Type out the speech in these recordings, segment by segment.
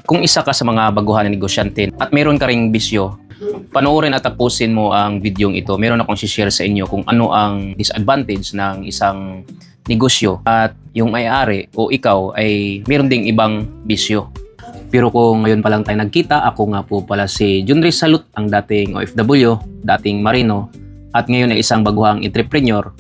Kung isa ka sa mga baguhan na negosyante at meron ka ring bisyo, panoorin at tapusin mo ang videong ito. Meron akong share sa inyo kung ano ang disadvantage ng isang negosyo at yung may-ari o ikaw ay meron ding ibang bisyo. Pero kung ngayon pa lang tayo nagkita, ako nga po pala si Junry Salud, ang dating OFW, dating Marino, at ngayon ay isang baguhang entrepreneur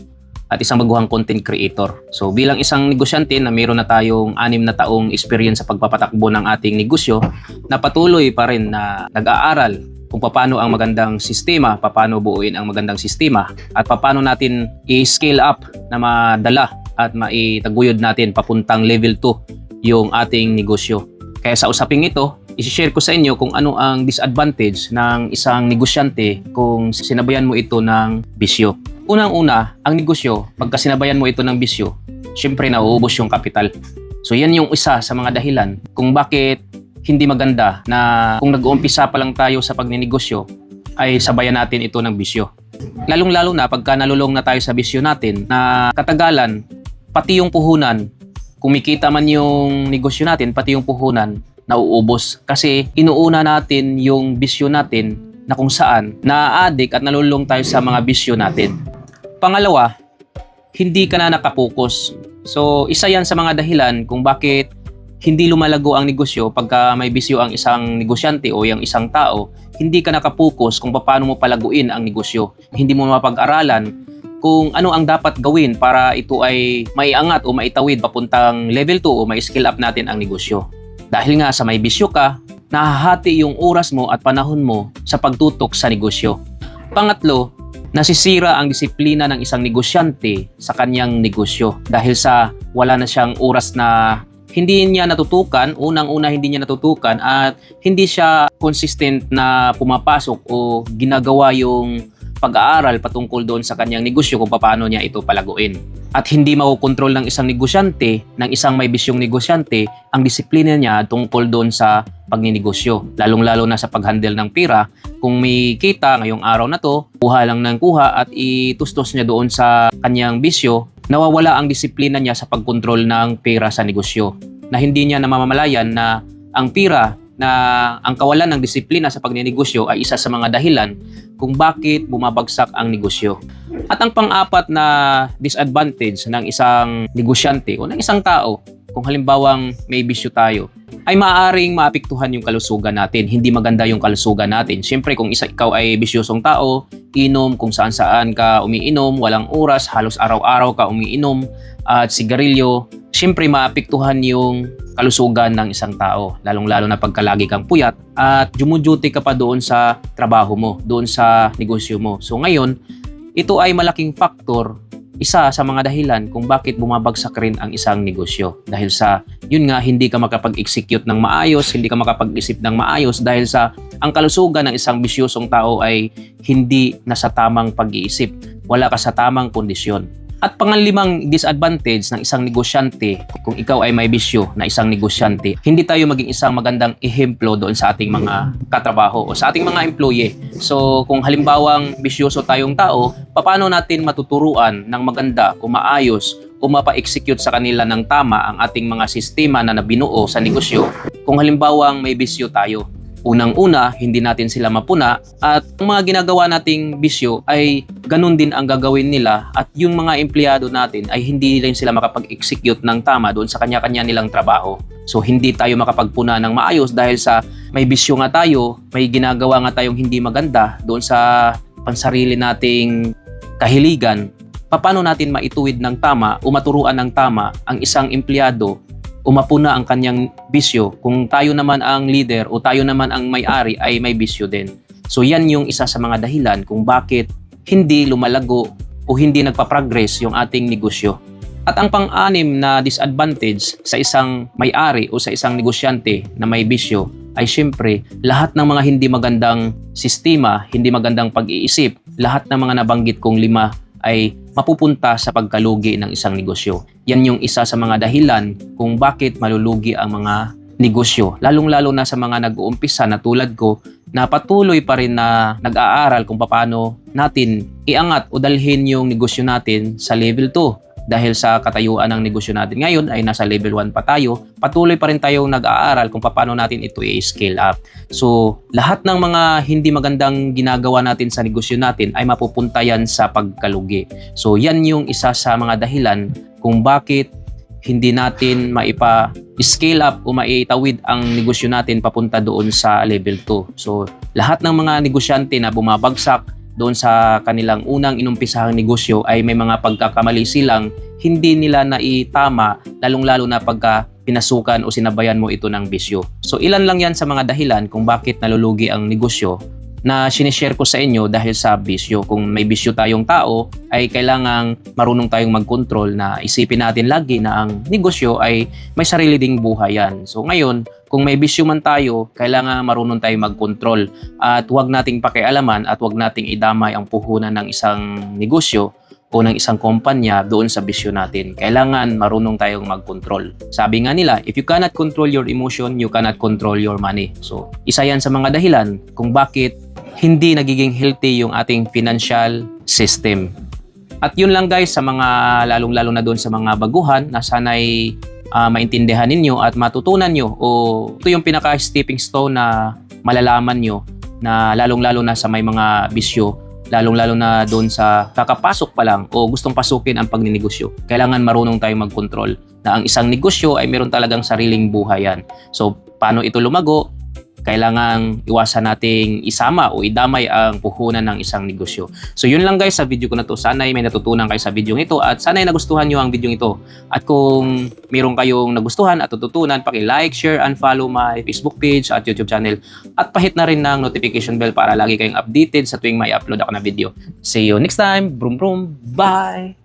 at isang baguhang content creator. So bilang isang negosyante na mayroon na tayong 6 na taong experience sa pagpapatakbo ng ating negosyo, na patuloy pa rin na nag-aaral kung paano ang magandang sistema, paano buuin ang magandang sistema, at paano natin i-scale up na madala at maitaguyod natin papuntang level 2 yung ating negosyo. Kaya sa usaping ito, i-share ko sa inyo kung ano ang disadvantage ng isang negosyante kung sinabayan mo ito ng bisyo. Unang-una, ang negosyo, pagka sinabayan mo ito ng bisyo, syempre nauubos yung kapital. So yan yung isa sa mga dahilan kung bakit hindi maganda na kung nag-uumpisa pa lang tayo sa pagninegosyo ay sabayan natin ito ng bisyo. Lalong-lalo na pagka nalulong na tayo sa bisyo natin na katagalan, pati yung puhunan, kumikita man yung negosyo natin, pati yung puhunan, nauubos. Kasi inuuna natin yung bisyo natin na kung saan na-addict at nalulong tayo sa mga bisyo natin. Pangalawa, hindi ka na nakapokus. So, isa yan sa mga dahilan kung bakit hindi lumalago ang negosyo pagka may bisyo ang isang negosyante o yung isang tao, hindi ka nakapokus kung paano mo palaguin ang negosyo. Hindi mo mapag-aralan kung ano ang dapat gawin para ito ay maiangat o maitawid papuntang level 2 o mai-scale up natin ang negosyo. Dahil nga sa may bisyo ka, nahahati yung oras mo at panahon mo sa pagtutok sa negosyo. Pangatlo, nasisira ang disiplina ng isang negosyante sa kanyang negosyo dahil sa wala na siyang oras na hindi niya natutukan, unang-una hindi niya natutukan at hindi siya consistent na pumapasok o ginagawa yung pag-aaral patungkol doon sa kanyang negosyo kung paano niya ito palaguin. At hindi makokontrol ng isang negosyante, ng isang may bisyong negosyante, ang disiplina niya tungkol doon sa pagninegosyo. Lalong-lalo na sa pag-handle ng pera. Kung may kita ngayong araw na to, kuha lang ng kuha at itustos niya doon sa kanyang bisyo, nawawala ang disiplina niya sa pagkontrol ng pera sa negosyo. Na hindi niya namamalayan na ang pera, na ang kawalan ng disiplina sa pagninegosyo ay isa sa mga dahilan kung bakit bumabagsak ang negosyo. At ang pang-apat na disadvantage ng isang negosyante o ng isang tao, kung halimbawang may bisyo tayo, ay maaaring maapektuhan yung kalusugan natin. Hindi maganda yung kalusugan natin. Siyempre kung ikaw ay bisyosong tao, inom kung saan-saan ka umiinom, walang oras, halos araw-araw ka umiinom, at sigarilyo, siyempre maapektuhan yung kalusugan ng isang tao. Lalong-lalo na pagka lagi kang puyat at jumuduty ka pa doon sa trabaho mo, doon sa negosyo mo. So ngayon, ito ay malaking faktor, isa sa mga dahilan kung bakit bumabagsak rin ang isang negosyo. Dahil sa, yun nga, hindi ka makapag-execute ng maayos, hindi ka makapag-isip ng maayos dahil sa ang kalusugan ng isang bisyosong tao ay hindi nasa tamang pag-iisip. Wala ka sa tamang kondisyon. At pangalimang disadvantage ng isang negosyante, kung ikaw ay may bisyo na isang negosyante, hindi tayo maging isang magandang ehemplo doon sa ating mga katrabaho o sa ating mga employee. So kung halimbawang bisyoso tayong tao, paano natin matuturuan ng maganda o maayos o mapa-execute sa kanila ng tama ang ating mga sistema na nabinuo sa negosyo kung halimbawang may bisyo tayo? Unang-una, hindi natin sila mapuna at ang mga ginagawa nating bisyo ay ganun din ang gagawin nila at yung mga empleyado natin ay hindi rin sila makapag-execute ng tama doon sa kanya-kanya nilang trabaho. So hindi tayo makapagpuna ng maayos dahil sa may bisyo nga tayo, may ginagawa nga tayong hindi maganda doon sa pansarili nating kahiligan. Paano natin maituwid ng tama o maturuan ng tama ang isang empleyado o mapuna ang kanyang bisyo kung tayo naman ang leader o tayo naman ang may-ari ay may bisyo din. So yan yung isa sa mga dahilan kung bakit hindi lumalago o hindi nagpa-progress yung ating negosyo. At ang pang-anim na disadvantage sa isang may-ari o sa isang negosyante na may bisyo ay syempre lahat ng mga hindi magandang sistema, hindi magandang pag-iisip, lahat ng mga nabanggit kong 5 ay mapupunta sa pagkalugi ng isang negosyo. Yan yung isa sa mga dahilan kung bakit malulugi ang mga negosyo. Lalong-lalo na sa mga nag-uumpisa na tulad ko na patuloy pa rin na nag-aaral kung paano natin iangat o dalhin yung negosyo natin sa level 2. dahil sa katayuan ng negosyo natin ngayon ay nasa level 1 pa tayo, patuloy pa rin tayong nag-aaral kung paano natin ito i-scale up. So, lahat ng mga hindi magandang ginagawa natin sa negosyo natin ay mapupunta yan sa pagkalugi. So, yan yung isa sa mga dahilan kung bakit hindi natin maipa-scale up o maitawid ang negosyo natin papunta doon sa level 2. So, lahat ng mga negosyante na bumabagsak doon sa kanilang unang inumpisahang negosyo ay may mga pagkakamali silang hindi nila naitama, lalong-lalo na pagka pinasukan o sinabayan mo ito ng bisyo. So ilan lang yan sa mga dahilan kung bakit nalulugi ang negosyo na sinishare ko sa inyo dahil sa bisyo. Kung may bisyo tayong tao, ay kailangang marunong tayong mag-control na isipin natin lagi na ang negosyo ay may sarili ding buhay yan. So ngayon, kung may bisyo man tayo, kailangan marunong tayong mag-control at huwag nating pakialaman at huwag nating idamay ang puhunan ng isang negosyo o ng isang kumpanya doon sa bisyo natin. Kailangan marunong tayong mag-control. Sabi nga nila, if you cannot control your emotion, you cannot control your money. So, isa yan sa mga dahilan kung bakit hindi nagiging healthy yung ating financial system. At yun lang guys sa mga lalong-lalo na doon sa mga baguhan na sana'y maintindihan ninyo at matutunan nyo o ito yung pinaka-stepping stone na malalaman nyo na lalong-lalo na sa may mga bisyo, lalong-lalo na doon sa kakapasok pa lang o gustong pasukin ang pagninegosyo. Kailangan marunong tayong mag-control na ang isang negosyo ay meron talagang sariling buhay yan. So, paano ito lumago? Kailangang iwasan nating isama o idamay ang puhunan ng isang negosyo. So yun lang guys sa video ko na to. Sana'y may natutunan kayo sa video ito at sana'y nagustuhan nyo ang video ito. At kung meron kayong nagustuhan at natutunan, paki-like, share, and follow my Facebook page at YouTube channel. At pahit na rin ng notification bell para lagi kayong updated sa tuwing may upload ako na video. See you next time. Brum brum. Bye!